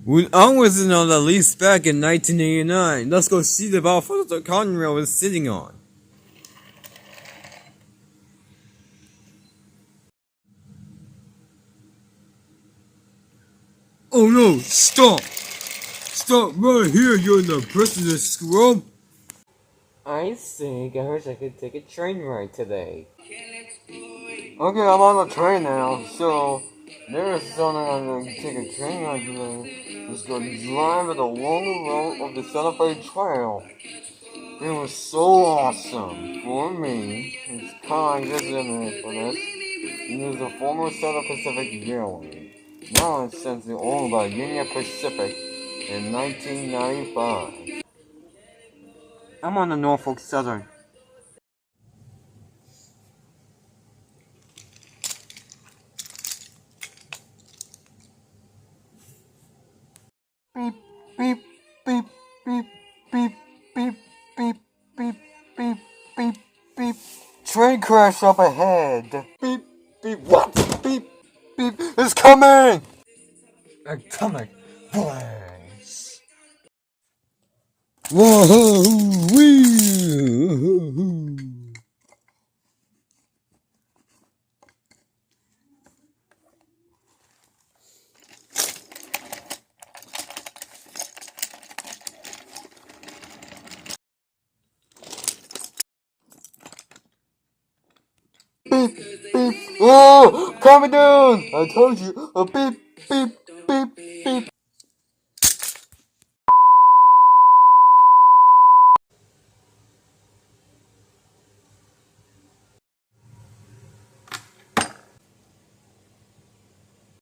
When I was on the lease back in 1989, let's go see the Balfour the Conrail was sitting on. Oh no, stop! Stop right here, you're in the president scrub! I think I wish I could take a train ride today. Okay, I'm on the train now, so there's something I'm gonna take a train ride today. Let's go drive it along the road of the Santa Fe Trail. It was so awesome for me. It's kind of limited for this. It is a former Southern Pacific Railway. Now it's essentially owned by Union Pacific in 1995. I'm on the Norfolk Southern. Beep, beep, beep, beep, beep, beep, beep, beep, beep, beep, beep. Train crash up ahead. Beep, beep, what? Beep, beep, it's coming! Atomic blaze. Whoa, wee. Beep, beep. Oh, calm it down. I told you. A beep, beep, beep, beep.